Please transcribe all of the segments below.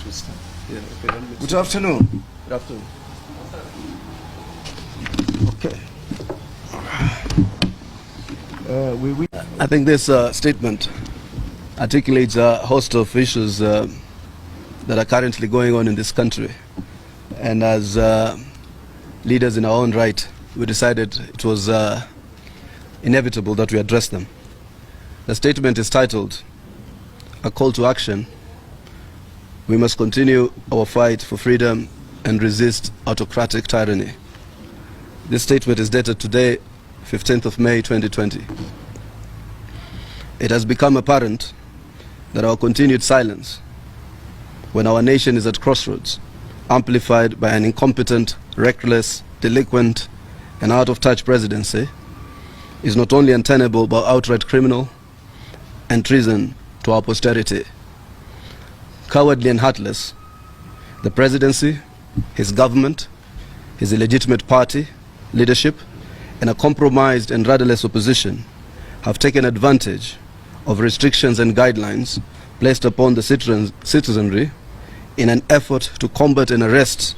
Yeah, okay, good afternoon. Good afternoon. Okay. I think this statement articulates a host of issues that are currently going on in this country. And as leaders in our own right, we decided it was inevitable that we address them. The statement is titled, "A Call to Action. We must continue our fight for freedom and resist autocratic tyranny." This statement is dated today, 15th of May 2020. It has become apparent that our continued silence, when our nation is at crossroads, amplified by an incompetent, reckless, delinquent, and out-of-touch presidency, is not only untenable but outright criminal and treason to our posterity. Cowardly and heartless, the presidency, his government, his illegitimate party, leadership, and a compromised and rudderless opposition have taken advantage of restrictions and guidelines placed upon the citizenry in an effort to combat and arrest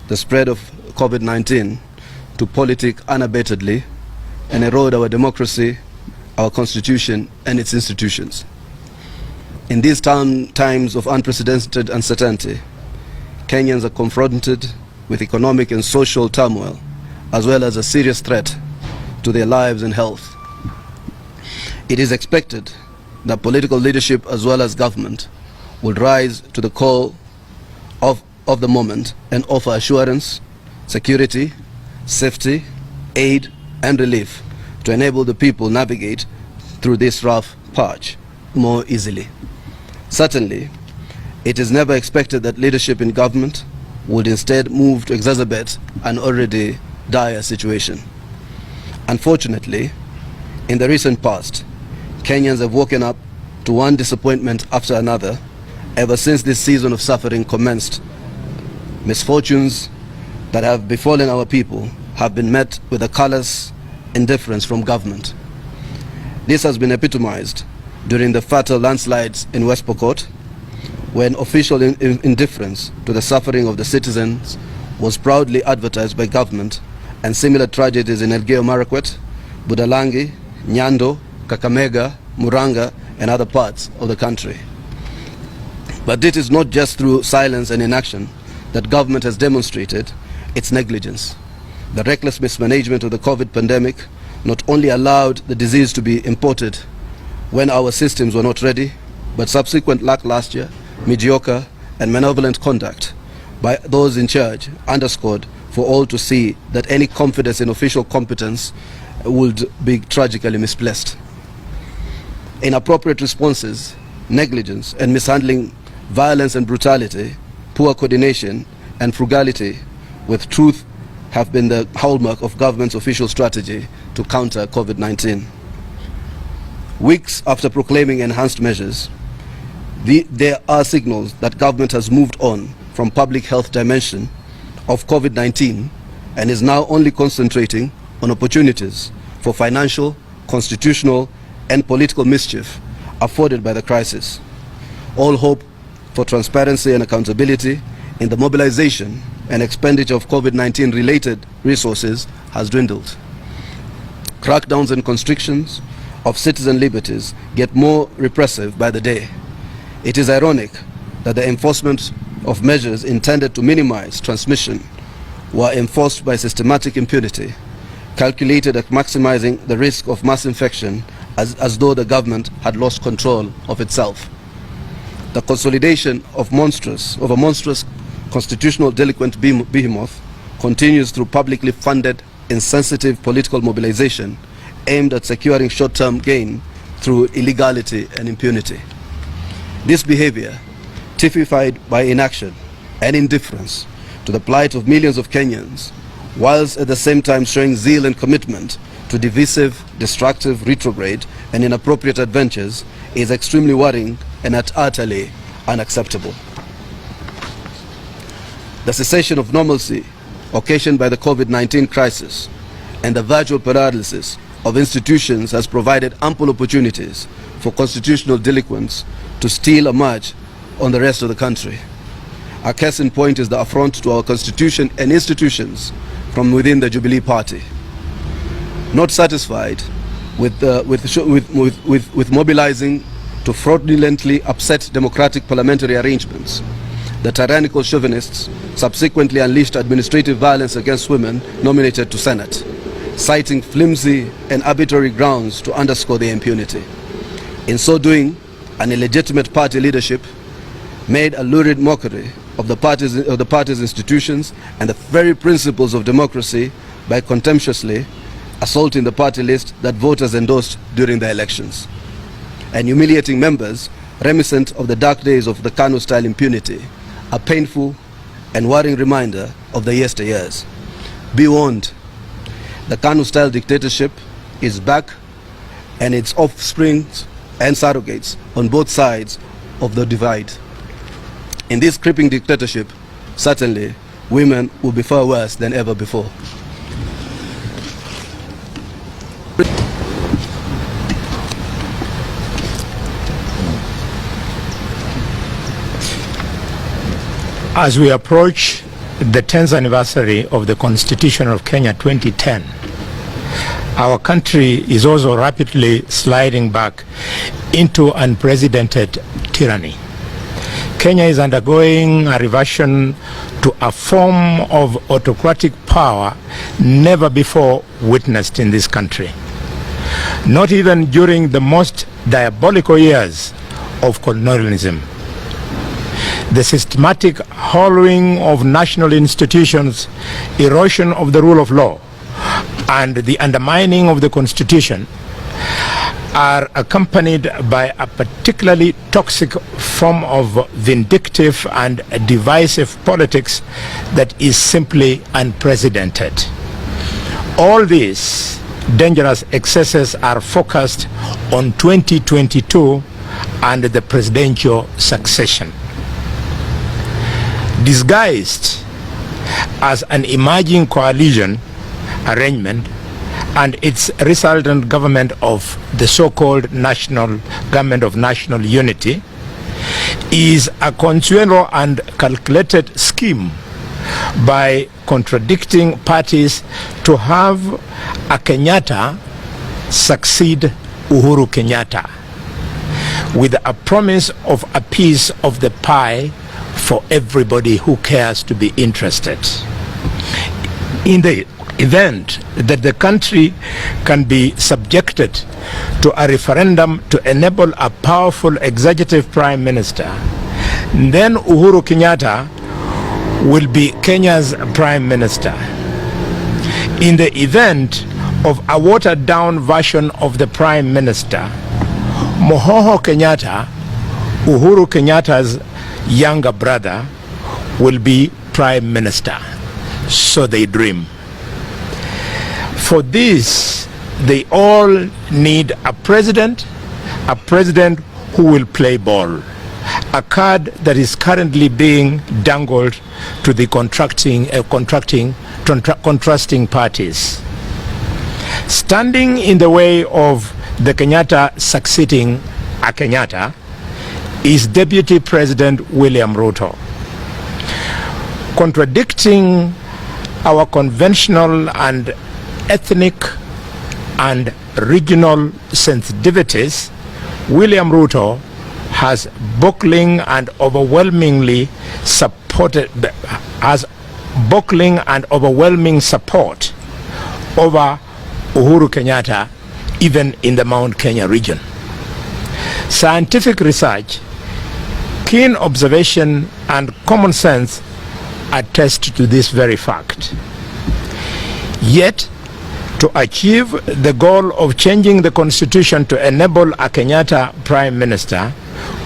the spread of COVID-19, to politic unabatedly and erode our democracy, our constitution, and its institutions. In these times of unprecedented uncertainty, Kenyans are confronted with economic and social turmoil, as well as a serious threat to their lives and health. It is expected that political leadership as well as government will rise to the call of the moment and offer assurance, security, safety, aid, and relief to enable the people navigate through this rough patch more easily. Certainly, it is never expected that leadership in government would instead move to exacerbate an already dire situation. Unfortunately, in the recent past, Kenyans have woken up to one disappointment after another ever since this season of suffering commenced. Misfortunes that have befallen our people have been met with a callous indifference from government. This has been epitomized during the fatal landslides in West Pokot, when official indifference to the suffering of the citizens was proudly advertised by government, and similar tragedies in Elgeyo Marakwet, Budalangi, Nyando, Kakamega, Muranga, and other parts of the country. But it is not just through silence and inaction that government has demonstrated its negligence. The reckless mismanagement of the COVID pandemic not only allowed the disease to be imported when our systems were not ready, but subsequent lackluster, mediocre, and malevolent conduct by those in charge underscored for all to see that any confidence in official competence would be tragically misplaced. Inappropriate responses, negligence and mishandling, violence and brutality, poor coordination and frugality with truth have been the hallmark of government's official strategy to counter COVID-19. Weeks after proclaiming enhanced measures, there are signals that government has moved on from public health dimension of COVID-19 and is now only concentrating on opportunities for financial, constitutional, and political mischief afforded by the crisis. All hope for transparency and accountability in the mobilization and expenditure of COVID-19 related resources has dwindled. Crackdowns and constrictions of citizen liberties get more repressive by the day. It is ironic that the enforcement of measures intended to minimize transmission were enforced by systematic impunity, calculated at maximizing the risk of mass infection as though the government had lost control of itself. The consolidation of a monstrous constitutional delinquent behemoth continues through publicly funded, insensitive political mobilization aimed at securing short-term gain through illegality and impunity. This behavior, typified by inaction and indifference to the plight of millions of Kenyans, whilst at the same time showing zeal and commitment to divisive, destructive, retrograde, and inappropriate adventures, is extremely worrying and utterly unacceptable. The cessation of normalcy occasioned by the COVID-19 crisis and the virtual paralysis of institutions has provided ample opportunities for constitutional delinquents to steal a march on the rest of the country. A case in point is the affront to our constitution and institutions from within the Jubilee Party. Not satisfied with mobilizing to fraudulently upset democratic parliamentary arrangements, the tyrannical chauvinists subsequently unleashed administrative violence against women nominated to Senate, citing flimsy and arbitrary grounds to underscore their impunity. In so doing, an illegitimate party leadership made a lurid mockery of the party's institutions and the very principles of democracy by contemptuously assaulting the party list that voters endorsed during the elections, and humiliating members reminiscent of the dark days of the KANU-style impunity, a painful and worrying reminder of the yesteryears. Be warned, the KANU-style dictatorship is back, and its offspring and surrogates on both sides of the divide. In this creeping dictatorship, certainly, women will be far worse than ever before. As we approach the 10th anniversary of the Constitution of Kenya 2010, our country is also rapidly sliding back into unprecedented tyranny. Kenya is undergoing a reversion to a form of autocratic power never before witnessed in this country. Not even during the most diabolical years of colonialism. The systematic hollowing of national institutions, erosion of the rule of law, and the undermining of the Constitution are accompanied by a particularly toxic form of vindictive and divisive politics that is simply unprecedented. All these dangerous excesses are focused on 2022 and the presidential succession. Disguised as an emerging coalition arrangement and its resultant government of the so-called National Government of National Unity is a consuelo and calculated scheme by contradicting parties to have a Kenyatta succeed Uhuru Kenyatta with a promise of a piece of the pie for everybody who cares to be interested. In the event that the country can be subjected to a referendum to enable a powerful executive prime minister, then Uhuru Kenyatta will be Kenya's prime minister. In the event of a watered down version of the prime minister, Mohoho Kenyatta, Uhuru Kenyatta's younger brother, will be prime minister. So they dream. For this, they all need a president who will play ball, a card that is currently being dangled to the contrasting parties. Standing in the way of the Kenyatta succeeding a Kenyatta is Deputy President William Ruto. Contradicting our conventional and ethnic and regional sensitivities, William Ruto has buckling and overwhelming support over Uhuru Kenyatta, even in the Mount Kenya region. Scientific research, keen observation, and common sense attest to this very fact. Yet, to achieve the goal of changing the constitution to enable a Kenyatta prime minister,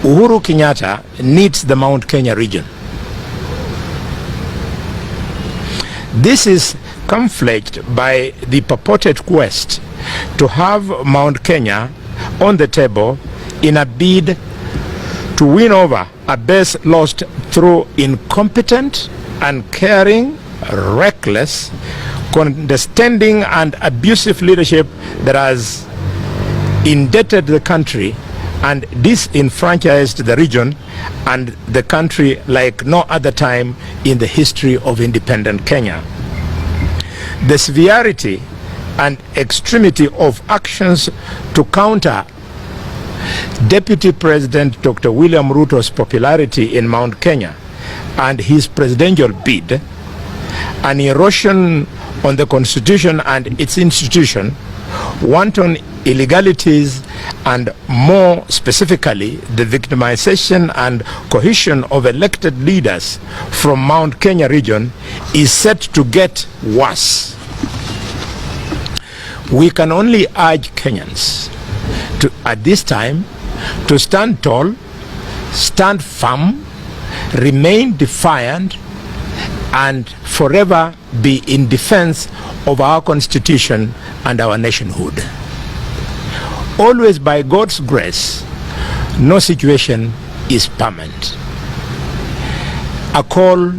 Uhuru Kenyatta needs the Mount Kenya region. This is camouflaged by the purported quest to have Mount Kenya on the table in a bid to win over a base lost through incompetent, uncaring, reckless, condescending and abusive leadership that has indebted the country and disenfranchised the region and the country like no other time in the history of independent Kenya. The severity and extremity of actions to counter Deputy President Dr. William Ruto's popularity in Mount Kenya and his presidential bid, an erosion on the Constitution and its institution, wanton illegalities, and more specifically the victimization and coercion of elected leaders from Mount Kenya region is set to get worse. We can only urge Kenyans to, at this time, to stand tall, stand firm, remain defiant, and forever be in defense of our Constitution and our nationhood. Always by God's grace, no situation is permanent. A call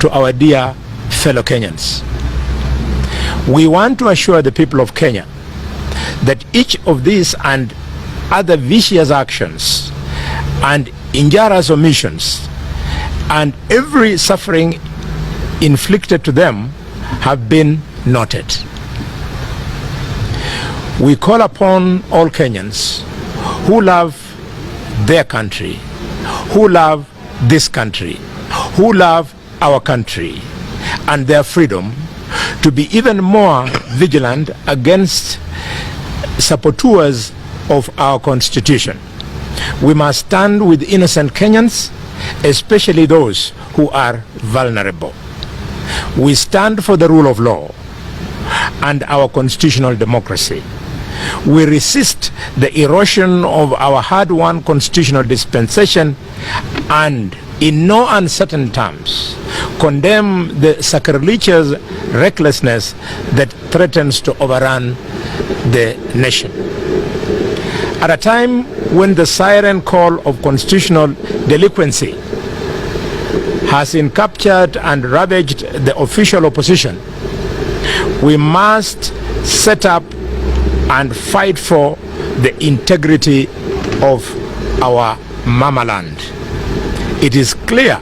to our dear fellow Kenyans. We want to assure the people of Kenya that each of these and other vicious actions and injurious omissions and every suffering inflicted to them have been noted. We call upon all Kenyans who love their country, who love this country, who love our country and their freedom, to be even more vigilant against saboteurs of our Constitution. We must stand with innocent Kenyans, especially those who are vulnerable. We stand for the rule of law and our constitutional democracy. We resist the erosion of our hard-won constitutional dispensation and, in no uncertain terms, condemn the sacrilegious recklessness that threatens to overrun the nation. At a time when the siren call of constitutional delinquency has encaptured and ravaged the official opposition, we must set up and fight for the integrity of our mama land. It is clear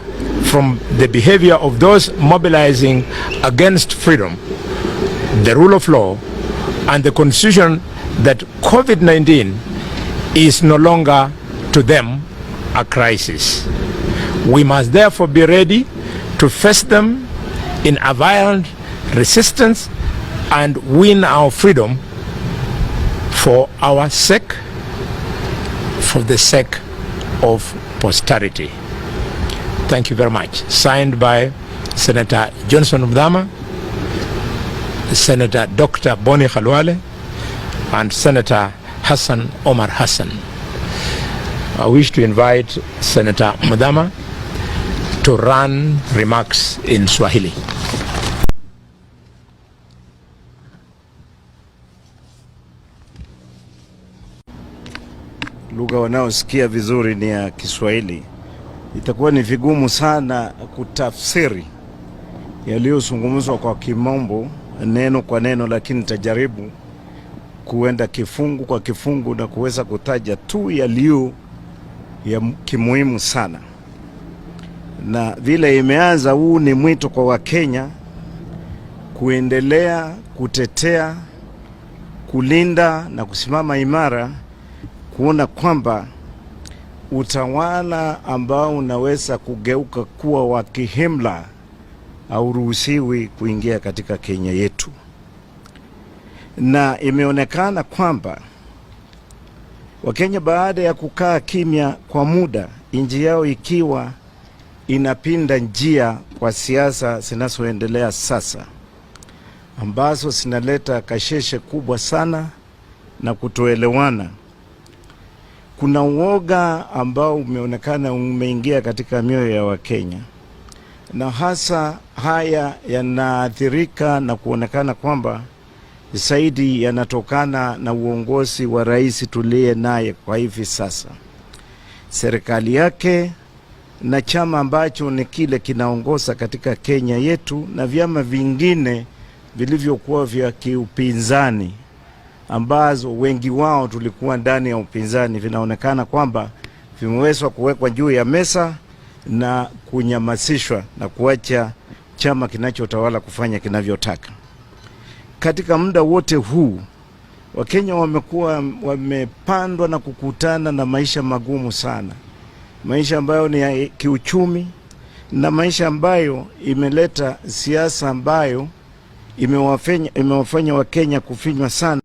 from the behavior of those mobilizing against freedom, the rule of law, and the Constitution that COVID-19 is no longer to them a crisis. We must therefore be ready to face them in a violent resistance and win our freedom for our sake, for the sake of posterity. Thank you very much. Signed by Senator Johnson Muthama, Senator Dr. Hungary Khalwale, and Senator Hassan Omar Hassan. I wish to invite Senator Muthama to run remarks in Swahili. Lugha wanaosikia vizuri ni ya Kiswahili. Itakuwa ni vigumu sana kutafsiri yaliyozungumzwa kwa Kimombo neno kwa neno, lakini nitajaribu kuenda kifungu kwa kifungu na kuweza kutaja tu yaliyo ya kimuhimu sana. Na vile imeanza, huu ni mwito kwa Wakenya kuendelea kutetea, kulinda na kusimama imara, kuona kwamba utawala ambao unaweza kugeuka kuwa wa kihimla hauruhusiwi kuingia katika Kenya yetu. Na imeonekana kwamba Wakenya baada ya kukaa kimya kwa muda, nchi yao ikiwa inapinda njia kwa siasa zinazoendelea sasa, ambazo zinaleta kasheshe kubwa sana na kutoelewana. Kuna uoga ambao umeonekana umeingia katika mioyo ya Wakenya, na hasa haya yanaathirika na kuonekana kwamba zaidi yanatokana na uongozi wa rais tuliye naye kwa hivi sasa, serikali yake na chama ambacho ni kile kinaongoza katika Kenya yetu, na vyama vingine vilivyokuwa vya kiupinzani ambazo wengi wao tulikuwa ndani ya upinzani, vinaonekana kwamba vimewezwa kuwekwa juu ya mesa na kunyamasishwa na kuacha chama kinachotawala kufanya kinavyotaka. Katika muda wote huu Wakenya wamepandwa na kukutana na maisha magumu sana, maisha ambayo ni ya kiuchumi na maisha ambayo imeleta siasa ambayo imewafanya Wakenya kufinywa sana.